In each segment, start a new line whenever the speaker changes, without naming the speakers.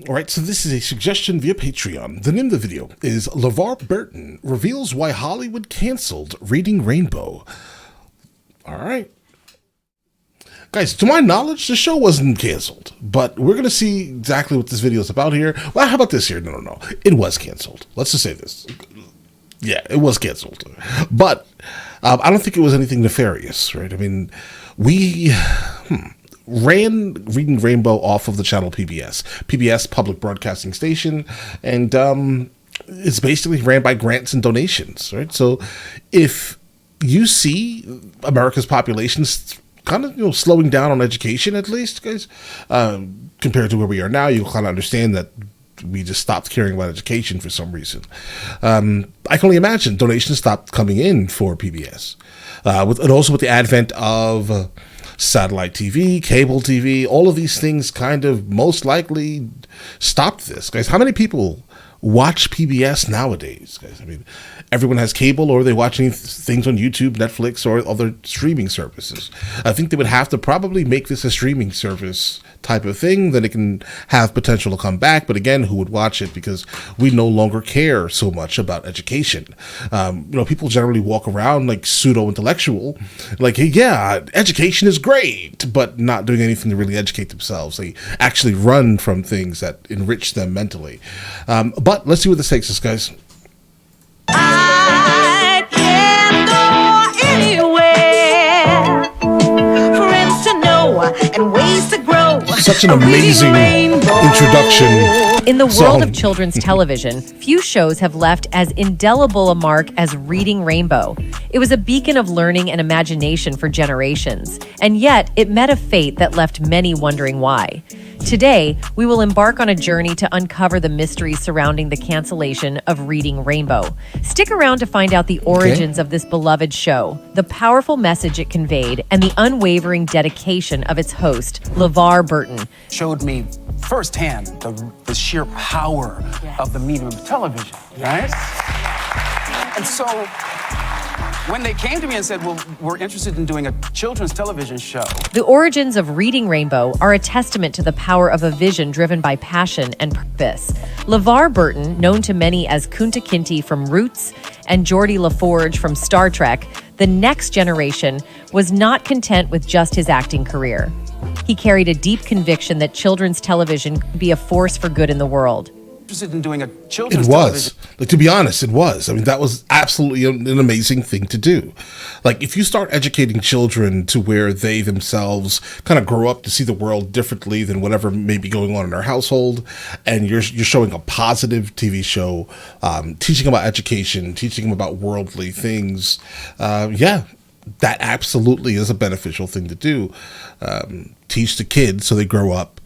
All right, so this is a suggestion via Patreon. The name of the video is LeVar Burton reveals why Hollywood canceled Reading Rainbow. All right. Guys, to my knowledge, the show wasn't canceled, but we're going to see exactly what this video is about here. Well, how about this here? No. It was canceled. Let's just say this. Yeah, it was canceled. But I don't think it was anything nefarious, right? I mean, we ran Reading Rainbow off of the channel PBS, Public Broadcasting Station, and it's basically ran by grants and donations, right? So if you see America's population kind of, slowing down on education, at least, guys, compared to where we are now, you'll kind of understand that we just stopped caring about education for some reason. I can only imagine donations stopped coming in for PBS. And also with the advent of satellite TV, cable TV, all of these things kind of most likely stopped this. Guys, how many people watch PBS nowadays, guys? I mean, everyone has cable, or they watching things on YouTube, Netflix, or other streaming services. I think they would have to probably make this a streaming service type of thing, then it can have potential to come back. But again, who would watch it? Because we no longer care so much about education. People generally walk around like pseudo-intellectual, like, hey, yeah, education is great, but not doing anything to really educate themselves. They actually run from things that enrich them mentally. But let's see what this takes us, guys.
I can go anywhere, friends to know and ways to grow.
Such an amazing introduction.
In the world of children's television, few shows have left as indelible a mark as Reading Rainbow. It was a beacon of learning and imagination for generations, and yet it met a fate that left many wondering why. Today, we will embark on a journey to uncover the mysteries surrounding the cancellation of Reading Rainbow. Stick around to find out the origins of this beloved show, the powerful message it conveyed, and the unwavering dedication of its host, LeVar Burton.
Showed me firsthand the sheer power of the medium of television, right? And so when they came to me and said, well, we're interested in doing a children's television show.
The origins of Reading Rainbow are a testament to the power of a vision driven by passion and purpose. LeVar Burton, known to many as Kunta Kinte from Roots and Geordie LaForge from Star Trek, the next generation, was not content with just his acting career. He carried a deep conviction that children's television could be a force for good in the world.
Interested in doing a children's
It was.
television.
Like, to be honest, it was. I mean, that was absolutely an amazing thing to do. Like, if you start educating children to where they themselves kind of grow up to see the world differently than whatever may be going on in their household, and you're showing a positive TV show, teaching about education, teaching them about worldly things, that absolutely is a beneficial thing to do. Teach the kids so they grow up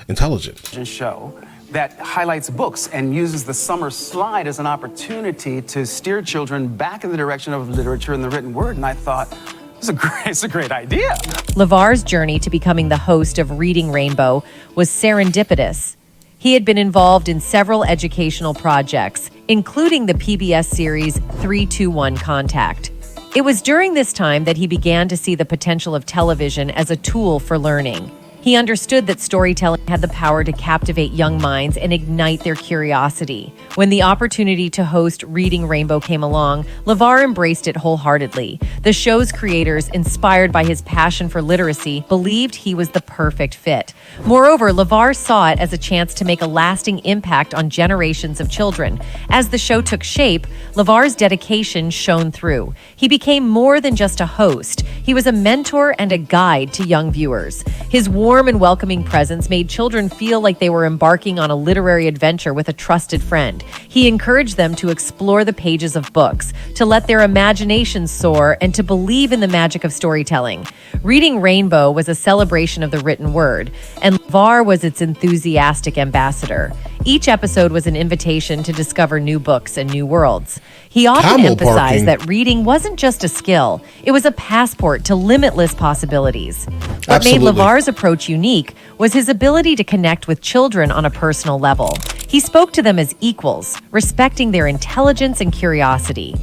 intelligent.
Show that highlights books and uses the summer slide as an opportunity to steer children back in the direction of literature and the written word. And I thought, it's a great idea.
LeVar's journey to becoming the host of Reading Rainbow was serendipitous. He had been involved in several educational projects, including the PBS series 321 Contact. It was during this time that he began to see the potential of television as a tool for learning. He understood that storytelling had the power to captivate young minds and ignite their curiosity. When the opportunity to host Reading Rainbow came along, LeVar embraced it wholeheartedly. The show's creators, inspired by his passion for literacy, believed he was the perfect fit. Moreover, LeVar saw it as a chance to make a lasting impact on generations of children. As the show took shape, LeVar's dedication shone through. He became more than just a host. He was a mentor and a guide to young viewers. His warm and welcoming presence made children feel like they were embarking on a literary adventure with a trusted friend. He encouraged them to explore the pages of books, to let their imaginations soar, and to believe in the magic of storytelling. Reading Rainbow was a celebration of the written word, and LeVar was its enthusiastic ambassador. Each episode was an invitation to discover new books and new worlds. He often emphasized that reading wasn't just a skill, it was a passport to limitless possibilities. What made LeVar's approach unique was his ability to connect with children on a personal level. He spoke to them as equals, respecting their intelligence and curiosity.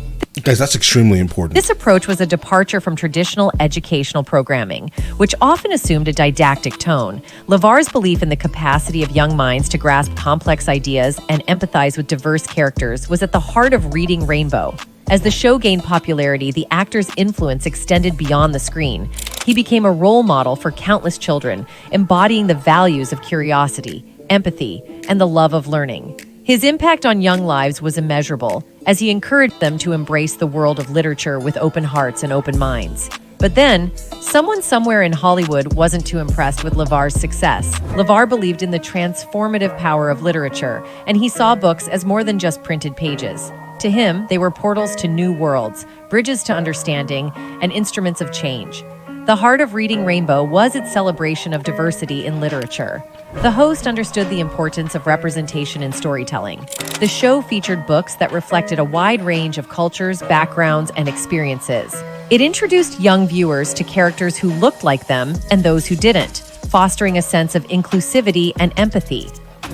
Guys, that's extremely important.
This approach was a departure from traditional educational programming, which often assumed a didactic tone. LeVar's belief in the capacity of young minds to grasp complex ideas and empathize with diverse characters was at the heart of Reading Rainbow. As the show gained popularity, the actor's influence extended beyond the screen. He became a role model for countless children, embodying the values of curiosity, empathy, and the love of learning. His impact on young lives was immeasurable, as he encouraged them to embrace the world of literature with open hearts and open minds. But then, someone somewhere in Hollywood wasn't too impressed with LeVar's success. LeVar believed in the transformative power of literature, and he saw books as more than just printed pages. To him, they were portals to new worlds, bridges to understanding, and instruments of change. The heart of Reading Rainbow was its celebration of diversity in literature. The host understood the importance of representation in storytelling. The show featured books that reflected a wide range of cultures, backgrounds, and experiences. It introduced young viewers to characters who looked like them and those who didn't, fostering a sense of inclusivity and empathy.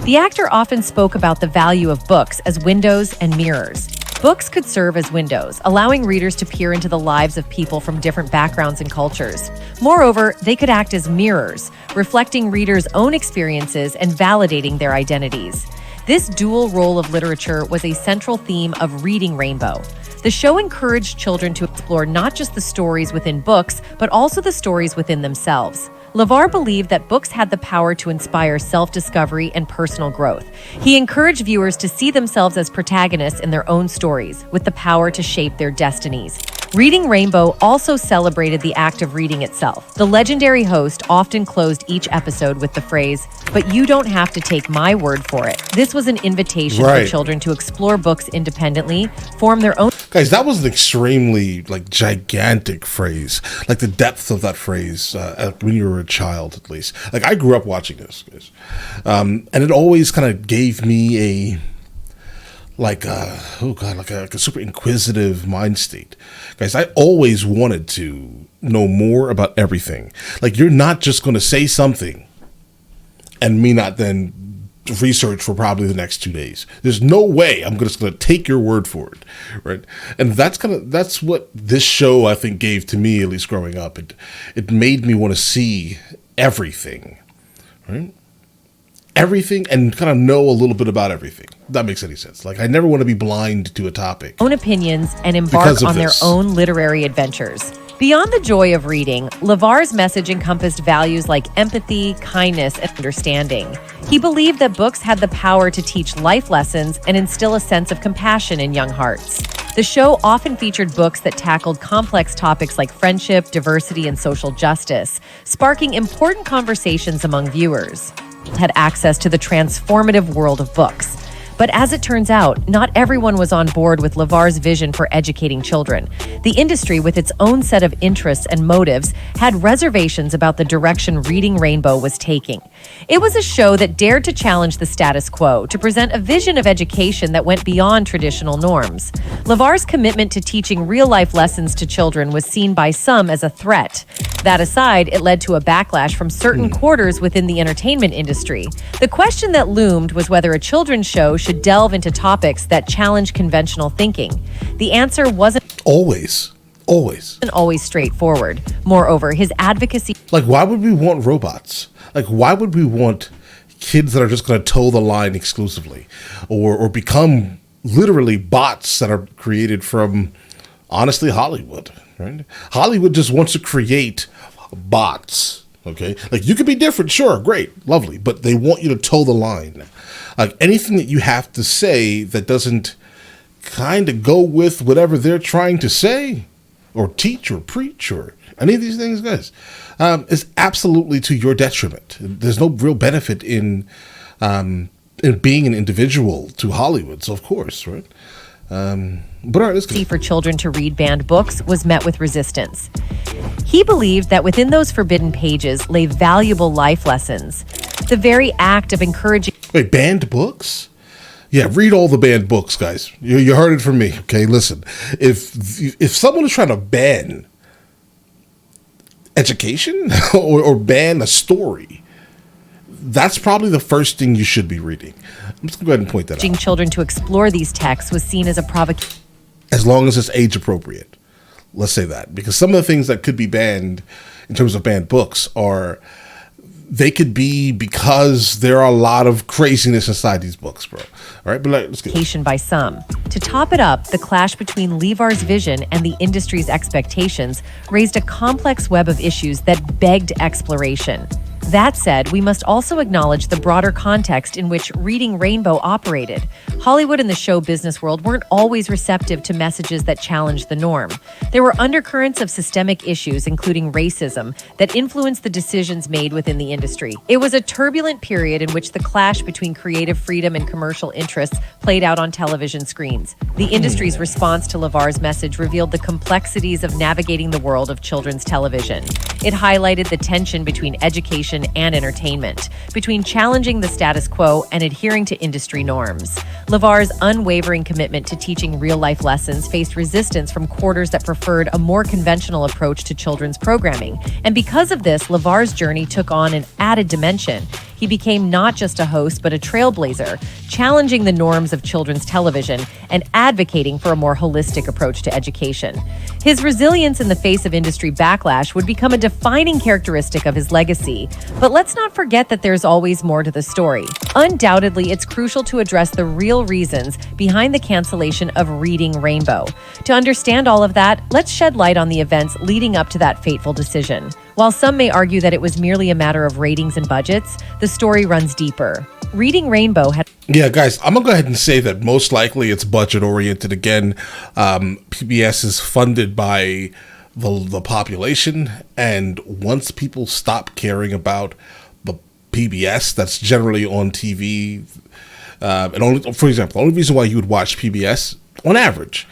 The actor often spoke about the value of books as windows and mirrors. Books could serve as windows, allowing readers to peer into the lives of people from different backgrounds and cultures. Moreover, they could act as mirrors, reflecting readers' own experiences and validating their identities. This dual role of literature was a central theme of Reading Rainbow. The show encouraged children to explore not just the stories within books, but also the stories within themselves. LeVar believed that books had the power to inspire self-discovery and personal growth. He encouraged viewers to see themselves as protagonists in their own stories, with the power to shape their destinies. Reading Rainbow also celebrated the act of reading itself. The legendary host often closed each episode with the phrase, "But you don't have to take my word for it." This was an invitation for children to explore books independently, form their own.
Guys, that was an extremely gigantic phrase. Like the depth of that phrase when you were a child, at least. Like I grew up watching this, guys, and it always kind of gave me a super inquisitive mind state. Guys, I always wanted to know more about everything. Like you're not just going to say something and me not then research for probably the next 2 days. There's no way I'm just going to take your word for it, right? And that's what this show I think gave to me, at least growing up. It made me want to see everything, right? Everything, and kind of know a little bit about everything. That makes any sense. Like I never want to be blind to a topic.
Own opinions and embark on their own literary adventures. Beyond the joy of reading, LeVar's message encompassed values like empathy, kindness, and understanding. He believed that books had the power to teach life lessons and instill a sense of compassion in young hearts. The show often featured books that tackled complex topics like friendship, diversity, and social justice, sparking important conversations among viewers. Had access to the transformative world of books. But as it turns out, not everyone was on board with LeVar's vision for educating children. The industry, with its own set of interests and motives, had reservations about the direction Reading Rainbow was taking. It was a show that dared to challenge the status quo, to present a vision of education that went beyond traditional norms. LeVar's commitment to teaching real-life lessons to children was seen by some as a threat. That aside, it led to a backlash from certain quarters within the entertainment industry. The question that loomed was whether a children's show should delve into topics that challenge conventional thinking. The answer wasn't always straightforward. Moreover, his advocacy...
Like, why would we want robots? Like, why would we want kids that are just going to toe the line exclusively? Or become literally bots that are created from, honestly, Hollywood, right? Hollywood just wants to create bots, okay? Like, you could be different, sure, great, lovely, but they want you to toe the line. Like, anything that you have to say that doesn't kind of go with whatever they're trying to say or teach or preach or any of these things, guys, is absolutely to your detriment. There's no real benefit in being an individual to Hollywood, so of course, right? But all right, let's go.
For children to read banned books was met with resistance. He believed that within those forbidden pages lay valuable life lessons. The very act of encouraging...
Wait, banned books? Yeah, read all the banned books, guys. You heard it from me, okay? Listen, if someone is trying to ban education or ban a story, that's probably the first thing you should be reading. I'm just going to go ahead and point that out.
Children to explore these texts was seen as a provocation.
as long as it's age appropriate. Let's say that, because some of the things that could be banned in terms of banned books they could be because there are a lot of craziness inside these books, bro. All right, but let's get
by some. To top it up, the clash between LeVar's vision and the industry's expectations raised a complex web of issues that begged exploration. That said, we must also acknowledge the broader context in which Reading Rainbow operated. Hollywood and the show business world weren't always receptive to messages that challenged the norm. There were undercurrents of systemic issues, including racism, that influenced the decisions made within the industry. It was a turbulent period in which the clash between creative freedom and commercial interests played out on television screens. The industry's response to LeVar's message revealed the complexities of navigating the world of children's television. It highlighted the tension between education and entertainment, between challenging the status quo and adhering to industry norms. LeVar's unwavering commitment to teaching real-life lessons faced resistance from quarters that preferred a more conventional approach to children's programming. And because of this, LeVar's journey took on an added dimension. He became not just a host, but a trailblazer, challenging the norms of children's television and advocating for a more holistic approach to education. His resilience in the face of industry backlash would become a defining characteristic of his legacy. But let's not forget that there's always more to the story. Undoubtedly, it's crucial to address the real reasons behind the cancellation of Reading Rainbow. To understand all of that, let's shed light on the events leading up to that fateful decision. While some may argue that it was merely a matter of ratings and budgets, the story runs deeper. Reading Rainbow had...
Yeah, guys, I'm going to go ahead and say that most likely it's budget-oriented. Again, PBS is funded by the population, and once people stop caring about the PBS that's generally on TV, and only, for example, the only reason why you would watch PBS on average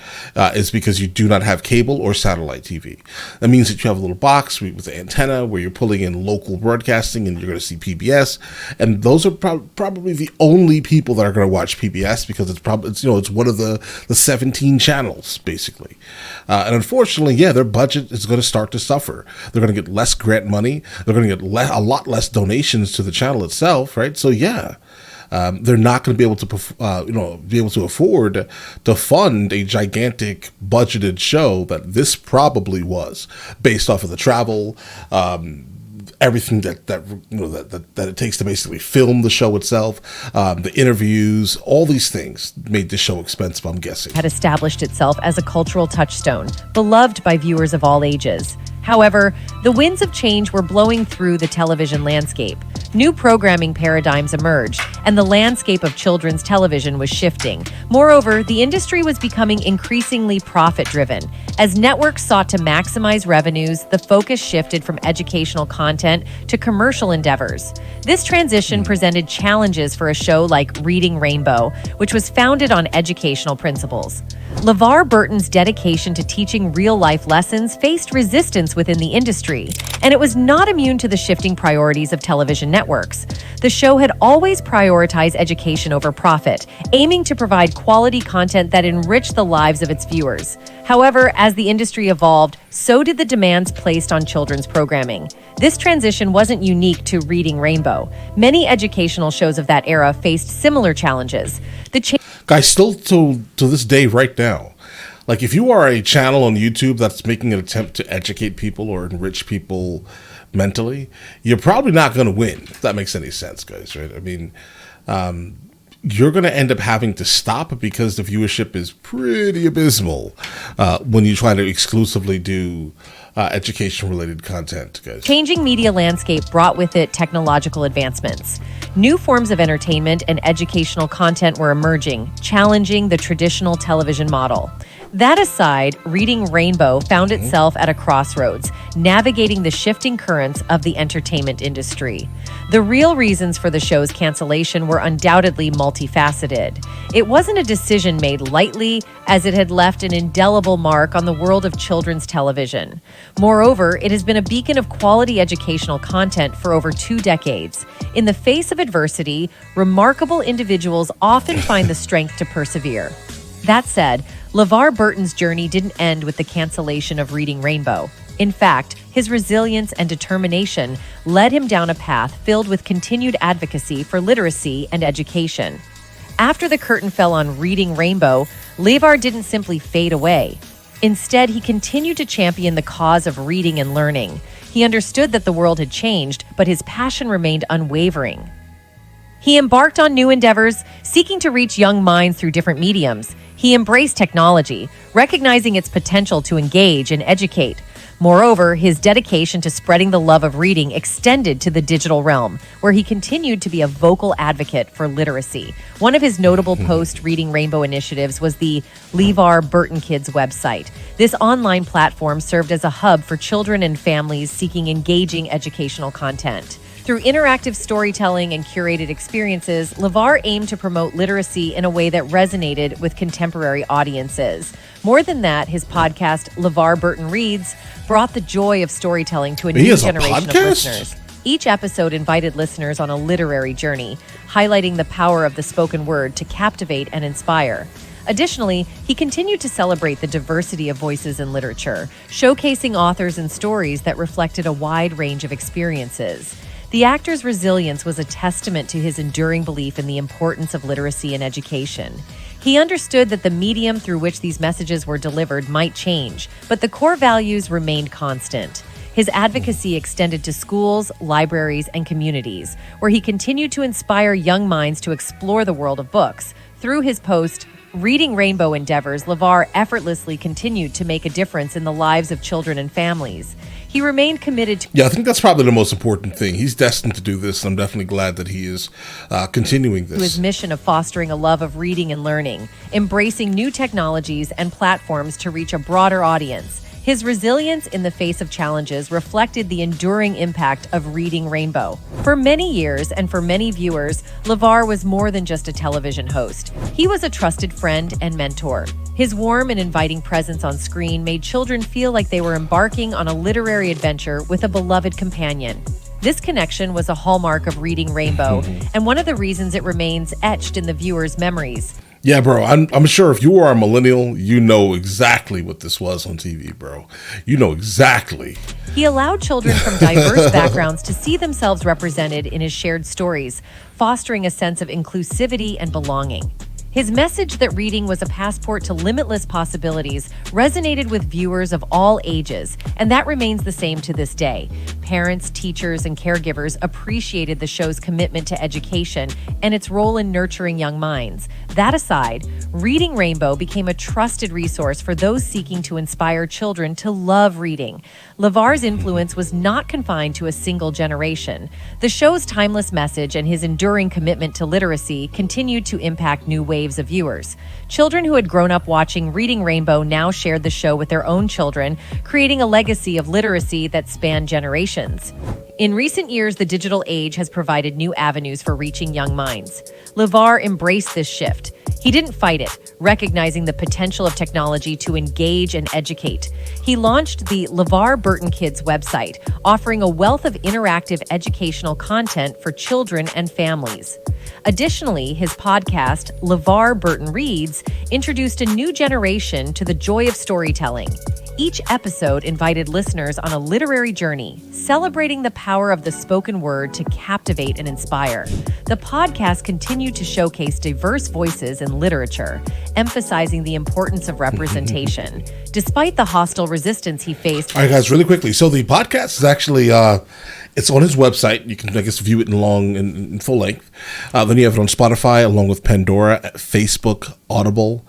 is because you do not have cable or satellite TV. That means that you have a little box with the antenna where you're pulling in local broadcasting and you're going to see PBS, and those are probably the only people that are going to watch PBS because it's one of the 17 channels basically. And unfortunately, yeah, their budget is going to start to suffer. They're going to get less grant money. They're going to get a lot less donations to the channel itself, right? So yeah. They're not going to be able to afford to fund a gigantic budgeted show that this probably was, based off of the travel, everything that it takes to basically film the show itself, the interviews, all these things made this show expensive, I'm guessing.
Had established itself as a cultural touchstone, beloved by viewers of all ages. However, the winds of change were blowing through the television landscape. New programming paradigms emerged, and the landscape of children's television was shifting. Moreover, the industry was becoming increasingly profit-driven. As networks sought to maximize revenues, the focus shifted from educational content to commercial endeavors. This transition presented challenges for a show like Reading Rainbow, which was founded on educational principles. LeVar Burton's dedication to teaching real-life lessons faced resistance within the industry, and it was not immune to the shifting priorities of television networks. The show had always prioritized education over profit, aiming to provide quality content that enriched the lives of its viewers. However, as the industry evolved, so did the demands placed on children's programming. This transition wasn't unique to Reading Rainbow. Many educational shows of that era faced similar challenges.
Guys, still to this day right now, like if you are a channel on YouTube that's making an attempt to educate people or enrich people mentally, you're probably not going to win, if that makes any sense, guys, right? I mean, you're going to end up having to stop because the viewership is pretty abysmal when you try to exclusively do education-related content, guys.
Changing media landscape brought with it technological advancements. New forms of entertainment and educational content were emerging, challenging the traditional television model. That aside, Reading Rainbow found itself at a crossroads, navigating the shifting currents of the entertainment industry. The real reasons for the show's cancellation were undoubtedly multifaceted. It wasn't a decision made lightly, as it had left an indelible mark on the world of children's television. Moreover, it has been a beacon of quality educational content for over 2 decades. In the face of adversity, remarkable individuals often find the strength to persevere. That said, LeVar Burton's journey didn't end with the cancellation of Reading Rainbow. In fact, his resilience and determination led him down a path filled with continued advocacy for literacy and education. After the curtain fell on Reading Rainbow, LeVar didn't simply fade away. Instead, he continued to champion the cause of reading and learning. He understood that the world had changed, but his passion remained unwavering. He embarked on new endeavors, seeking to reach young minds through different mediums. He embraced technology, recognizing its potential to engage and educate. Moreover, his dedication to spreading the love of reading extended to the digital realm, where he continued to be a vocal advocate for literacy. One of his notable post-Reading Rainbow initiatives was the LeVar Burton Kids website. This online platform served as a hub for children and families seeking engaging educational content. Through interactive storytelling and curated experiences, LeVar aimed to promote literacy in a way that resonated with contemporary audiences. More than that, his podcast, LeVar Burton Reads, brought the joy of storytelling to a new generation of listeners. Each episode invited listeners on a literary journey, highlighting the power of the spoken word to captivate and inspire. Additionally, he continued to celebrate the diversity of voices in literature, showcasing authors and stories that reflected a wide range of experiences. The actor's resilience was a testament to his enduring belief in the importance of literacy and education. He understood that the medium through which these messages were delivered might change, but the core values remained constant. His advocacy extended to schools, libraries, and communities, where he continued to inspire young minds to explore the world of books. Through his Reading Rainbow endeavors, LeVar effortlessly continued to make a difference in the lives of children and families. He remained committed to...
Yeah, I think that's probably the most important thing. He's destined to do this, and I'm definitely glad that he is continuing this.
To his mission of fostering a love of reading and learning, embracing new technologies and platforms to reach a broader audience. His resilience in the face of challenges reflected the enduring impact of Reading Rainbow. For many years and for many viewers, LeVar was more than just a television host. He was a trusted friend and mentor. His warm and inviting presence on screen made children feel like they were embarking on a literary adventure with a beloved companion. This connection was a hallmark of Reading Rainbow, and one of the reasons it remains etched in the viewers' memories.
Yeah, bro, I'm sure if you are a millennial, you know exactly what this was on TV, bro. You know exactly.
He allowed children from diverse backgrounds to see themselves represented in his shared stories, fostering a sense of inclusivity and belonging. His message that reading was a passport to limitless possibilities resonated with viewers of all ages, and that remains the same to this day. Parents, teachers, and caregivers appreciated the show's commitment to education and its role in nurturing young minds. That aside, Reading Rainbow became a trusted resource for those seeking to inspire children to love reading. LeVar's influence was not confined to a single generation. The show's timeless message and his enduring commitment to literacy continued to impact new waves of viewers. Children who had grown up watching Reading Rainbow now shared the show with their own children, creating a legacy of literacy that spanned generations. In recent years, the digital age has provided new avenues for reaching young minds. LeVar embraced this shift. He didn't fight it, recognizing the potential of technology to engage and educate. He launched the LeVar Burton Kids website, offering a wealth of interactive educational content for children and families. Additionally, his podcast, LeVar Burton Reads, introduced a new generation to the joy of storytelling. Each episode invited listeners on a literary journey, celebrating the power of the spoken word to captivate and inspire. The podcast continued to showcase diverse voices in literature, emphasizing the importance of representation. Despite the hostile resistance he faced...
All right, guys, really quickly. So the podcast is actually... it's on his website. You can, I guess, view it in full length. Then you have it on Spotify, along with Pandora, Facebook, Audible.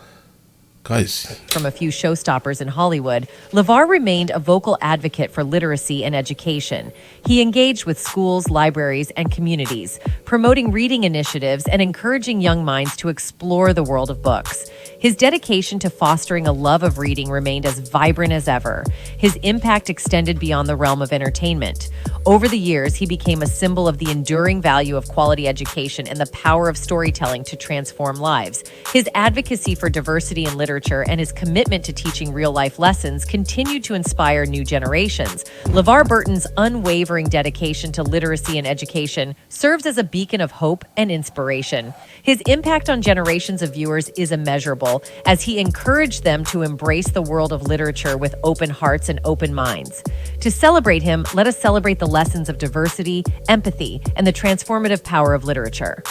Guys.
From a few showstoppers in Hollywood, LeVar remained a vocal advocate for literacy and education. He engaged with schools, libraries, and communities, promoting reading initiatives and encouraging young minds to explore the world of books. His dedication to fostering a love of reading remained as vibrant as ever. His impact extended beyond the realm of entertainment. Over the years, he became a symbol of the enduring value of quality education and the power of storytelling to transform lives. His advocacy for diversity in literature and his commitment to teaching real-life lessons continued to inspire new generations. LeVar Burton's unwavering dedication to literacy and education serves as a beacon of hope and inspiration. His impact on generations of viewers is immeasurable, as he encouraged them to embrace the world of literature with open hearts and open minds. To celebrate him, let us celebrate the lessons of diversity, empathy, and the transformative power of literature.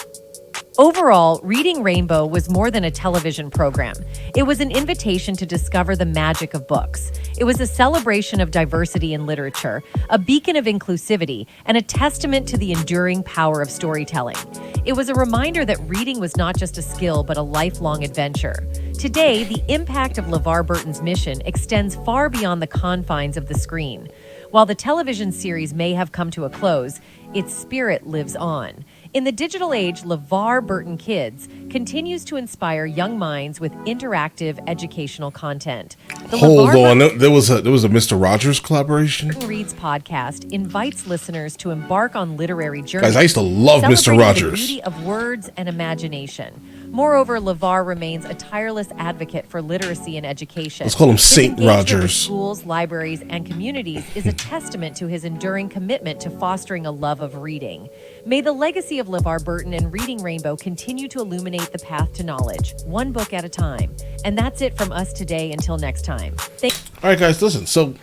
Overall, Reading Rainbow was more than a television program. It was an invitation to discover the magic of books. It was a celebration of diversity in literature, a beacon of inclusivity, and a testament to the enduring power of storytelling. It was a reminder that reading was not just a skill, but a lifelong adventure. Today, the impact of LeVar Burton's mission extends far beyond the confines of the screen. While the television series may have come to a close, its spirit lives on. In the digital age, LeVar Burton Kids continues to inspire young minds with interactive educational content. The
Hold
LeVar
on, there was a Mr. Rogers collaboration.
Burton Reads podcast invites listeners to embark on literary journeys.
Guys, I used to love Mr.
celebrating
Rogers.
The beauty of words and imagination. Moreover, LeVar remains a tireless advocate for literacy and education.
Let's call him
His
Saint
engagement with
Rogers.
schools, libraries, and communities is a testament to his enduring commitment to fostering a love of reading. May the legacy of LeVar Burton and Reading Rainbow continue to illuminate the path to knowledge, one book at a time. And that's it from us today. Until next time.
All right, guys, listen. So,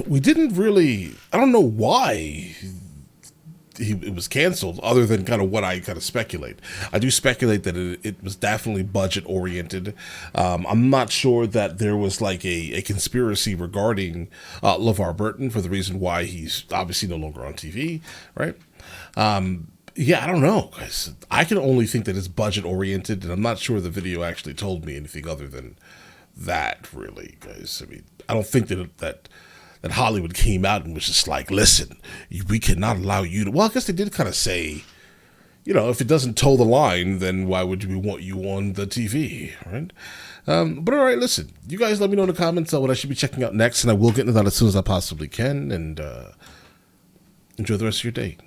we didn't really. I don't know why it was canceled, other than kind of what I kind of speculate. I do speculate that it was definitely budget oriented. I'm not sure that there was like a conspiracy regarding LeVar Burton for the reason why he's obviously no longer on TV, right? Yeah, I don't know, guys. I can only think that it's budget oriented, and I'm not sure the video actually told me anything other than that, really, guys. I mean, I don't think that Hollywood came out and was just like, listen, we cannot allow you to. Well, I guess they did kind of say, you know, if it doesn't toe the line, then why would we want you on the TV, right? But all right, listen, you guys let me know in the comments what I should be checking out next, and I will get into that as soon as I possibly can, and enjoy the rest of your day.